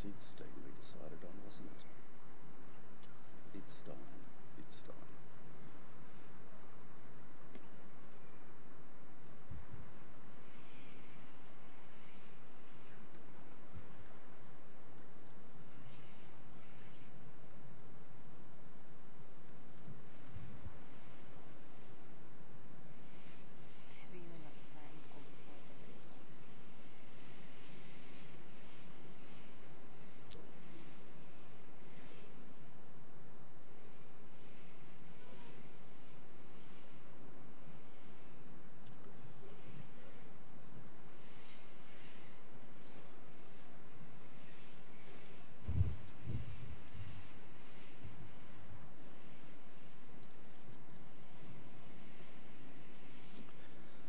was Idstein we decided on, wasn't it? Idstein.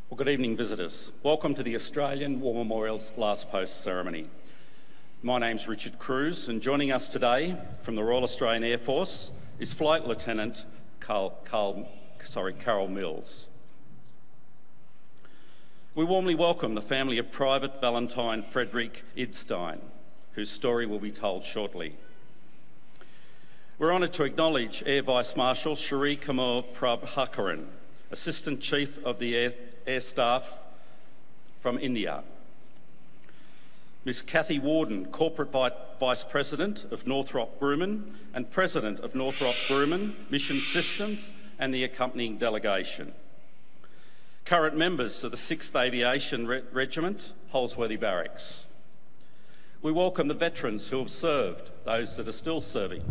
Well, good evening, visitors. Welcome to the Australian War Memorial's Last Post ceremony. My name's Richard Cruz, and joining us today from the Royal Australian Air Force is Flight Lieutenant Carol Mills. We warmly welcome the family of Private Valentine Frederick Idstein, whose story will be told shortly. We're honoured to acknowledge Air Vice Marshal Shri Kamur Prabhakaran, Assistant Chief of the Air Staff from India. Ms Cathy Warden, Corporate Vice President of Northrop Grumman and President of Northrop Grumman Mission Systems and the accompanying delegation. Current members of the 6th Aviation Regiment, Holsworthy Barracks. We welcome the veterans who have served, those that are still serving,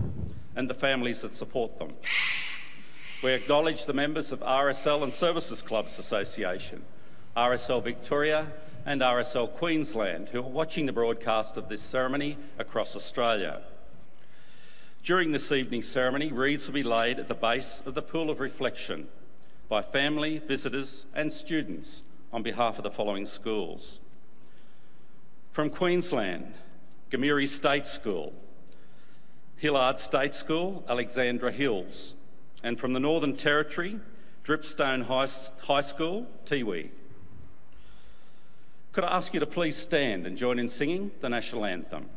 and the families that support them. We acknowledge the members of RSL and Services Clubs Association, RSL Victoria and RSL Queensland, who are watching the broadcast of this ceremony across Australia. During this evening's ceremony, wreaths will be laid at the base of the Pool of Reflection by family, visitors and students on behalf of the following schools. From Queensland, Gamiri State School, Hillard State School, Alexandra Hills, and from the Northern Territory, Dripstone High School, Tiwi. Could I ask you to please stand and join in singing the National Anthem?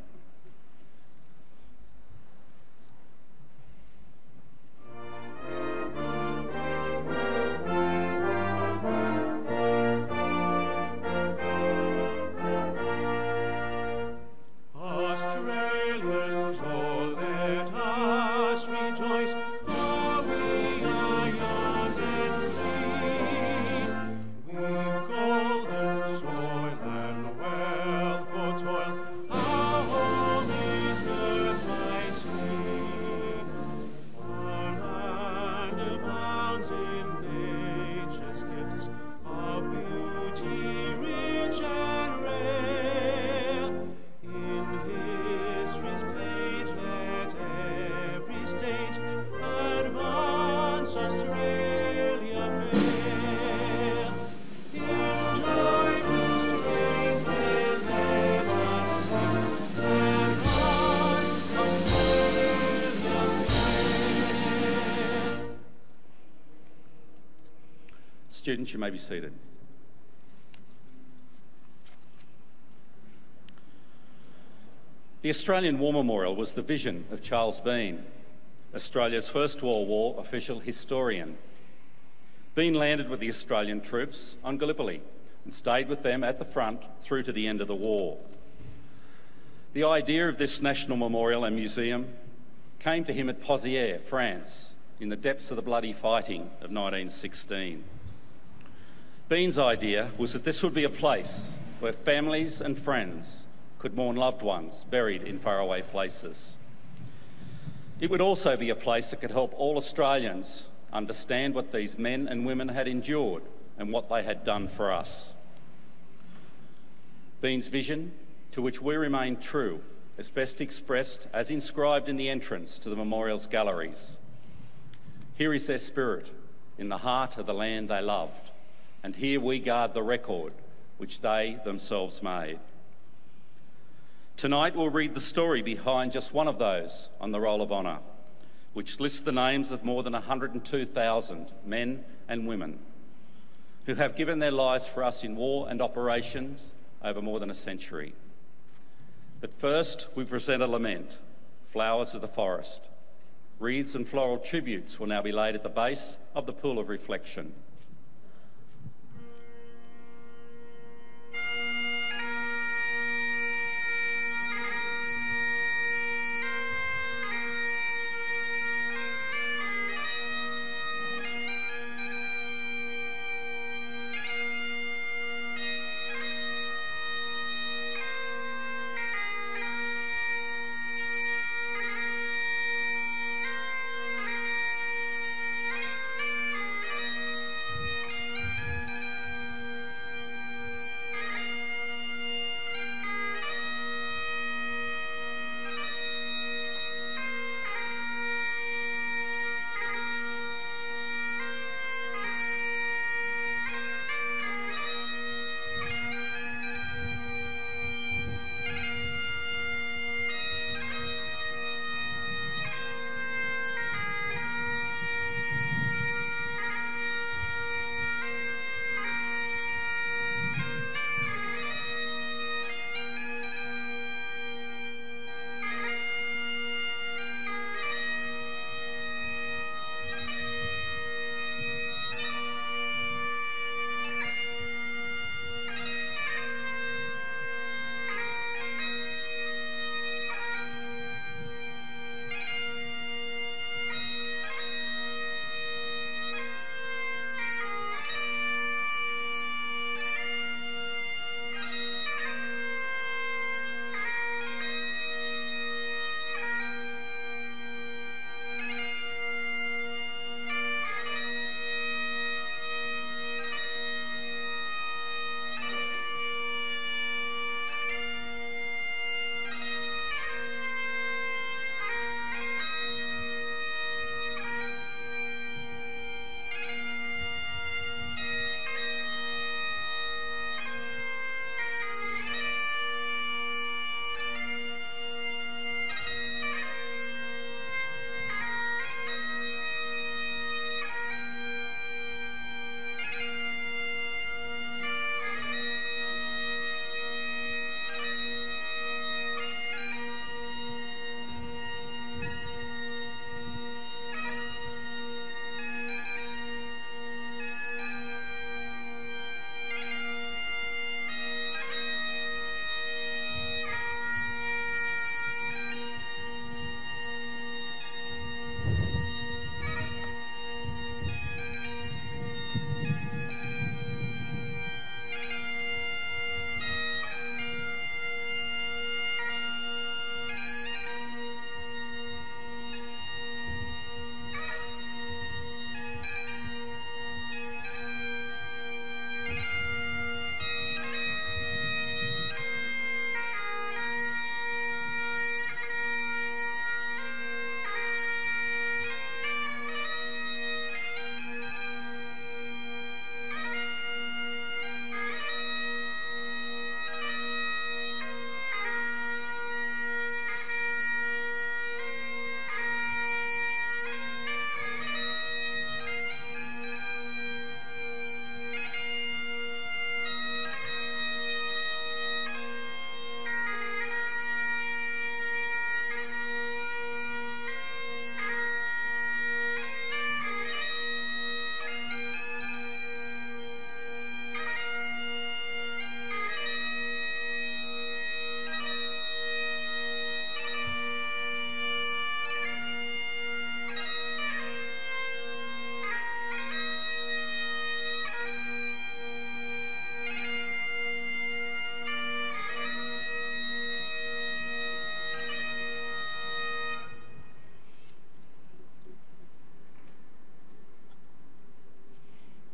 Students, you may be seated. The Australian War Memorial was the vision of Charles Bean, Australia's First World War official historian. Bean landed with the Australian troops on Gallipoli and stayed with them at the front through to the end of the war. The idea of this national memorial and museum came to him at Pozières, France, in the depths of the bloody fighting of 1916. Bean's idea was that this would be a place where families and friends could mourn loved ones buried in faraway places. It would also be a place that could help all Australians understand what these men and women had endured and what they had done for us. Bean's vision, to which we remain true, is best expressed as inscribed in the entrance to the memorial's galleries. Here is their spirit, in the heart of the land they loved, and here we guard the record which they themselves made. Tonight we'll read the story behind just one of those on the Roll of Honour, which lists the names of more than 102,000 men and women who have given their lives for us in war and operations over more than a century. But first, we present a lament, Flowers of the Forest. Wreaths and floral tributes will now be laid at the base of the pool of reflection.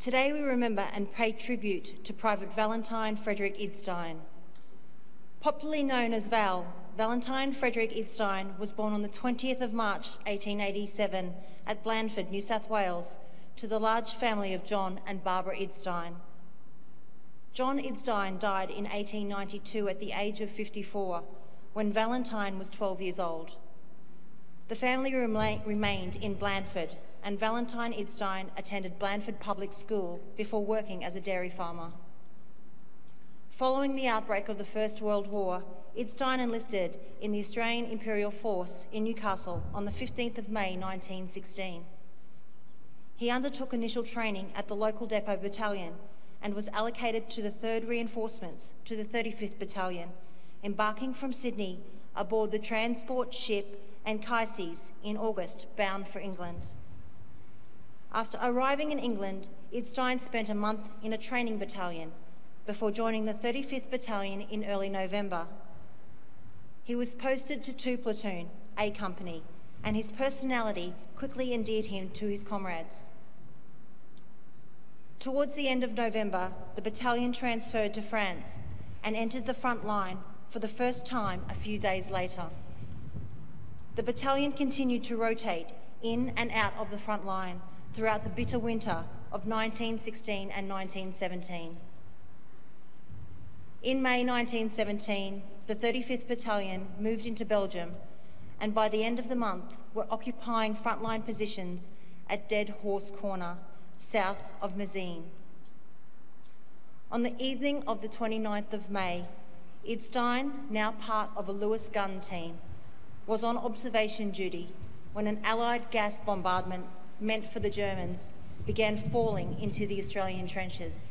Today we remember and pay tribute to Private Valentine Frederick Idstein. Popularly known as Val, Valentine Frederick Idstein was born on the 20th of March 1887 at Blandford, New South Wales, to the large family of John and Barbara Idstein. John Idstein died in 1892 at the age of 54, when Valentine was 12 years old. The family remained in Blandford, and Valentine Idstein attended Blandford Public School before working as a dairy farmer. Following the outbreak of the First World War, Idstein enlisted in the Australian Imperial Force in Newcastle on the 15th of May 1916. He undertook initial training at the local depot battalion and was allocated to the 3rd Reinforcements to the 35th Battalion, embarking from Sydney aboard the transport ship Anchises in August, bound for England. After arriving in England, Idstein spent a month in a training battalion before joining the 35th Battalion in early November. He was posted to 2 Platoon, A Company, and his personality quickly endeared him to his comrades. Towards the end of November, the battalion transferred to France and entered the front line for the first time a few days later. The battalion continued to rotate in and out of the front line throughout the bitter winter of 1916 and 1917. In May 1917, the 35th Battalion moved into Belgium, and by the end of the month were occupying frontline positions at Dead Horse Corner, south of Mézines. On the evening of the 29th of May, Idstein, now part of a Lewis gun team, was on observation duty when an Allied gas bombardment meant for the Germans began falling into the Australian trenches.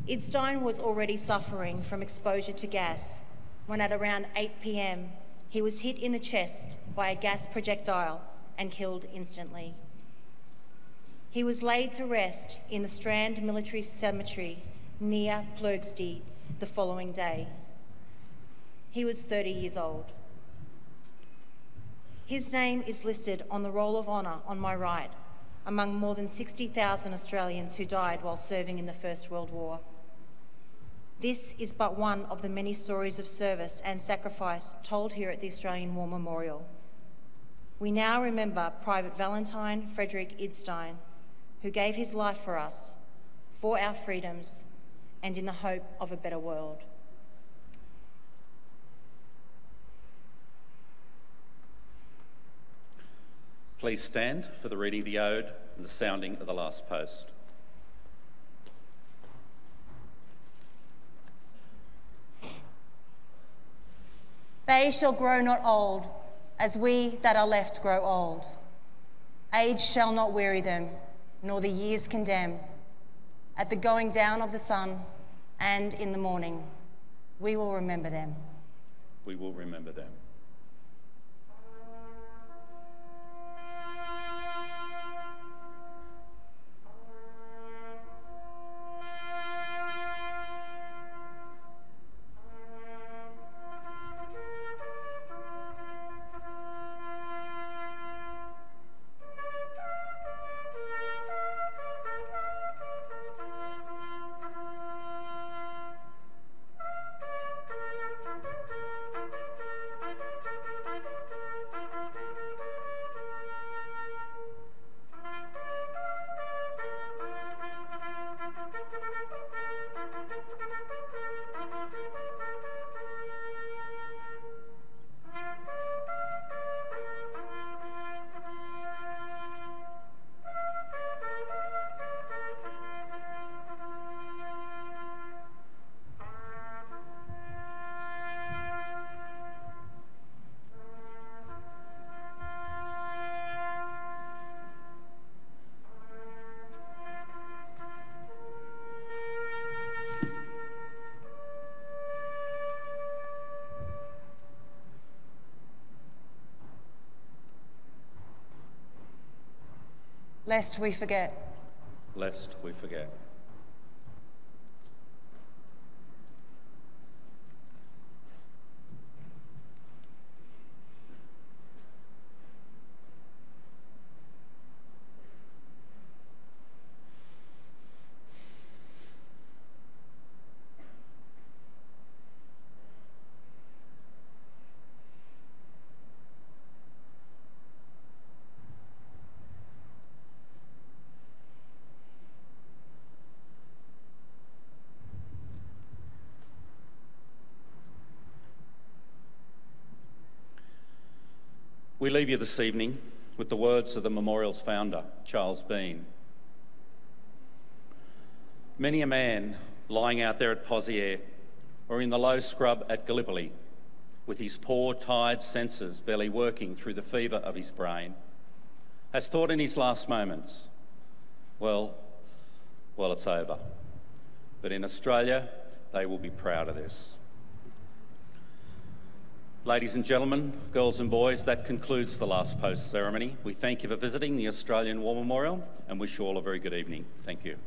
Idstein was already suffering from exposure to gas when at around 8 p.m. he was hit in the chest by a gas projectile and killed instantly. He was laid to rest in the Strand Military Cemetery near Ploegstede the following day. He was 30 years old. His name is listed on the Roll of Honour on my right, among more than 60,000 Australians who died while serving in the First World War. This is but one of the many stories of service and sacrifice told here at the Australian War Memorial. We now remember Private Valentine Frederick Idstein, who gave his life for us, for our freedoms, and in the hope of a better world. Please stand for the reading of the ode and the sounding of the last post. They shall grow not old, as we that are left grow old. Age shall not weary them, nor the years condemn. At the going down of the sun and in the morning, we will remember them. We will remember them. Lest we forget. Lest we forget. We leave you this evening with the words of the memorial's founder, Charles Bean. Many a man lying out there at Pozières or in the low scrub at Gallipoli, with his poor, tired senses barely working through the fever of his brain, has thought in his last moments, well, it's over. But in Australia, they will be proud of this. Ladies and gentlemen, girls and boys, that concludes the last post ceremony. We thank you for visiting the Australian War Memorial and wish you all a very good evening. Thank you.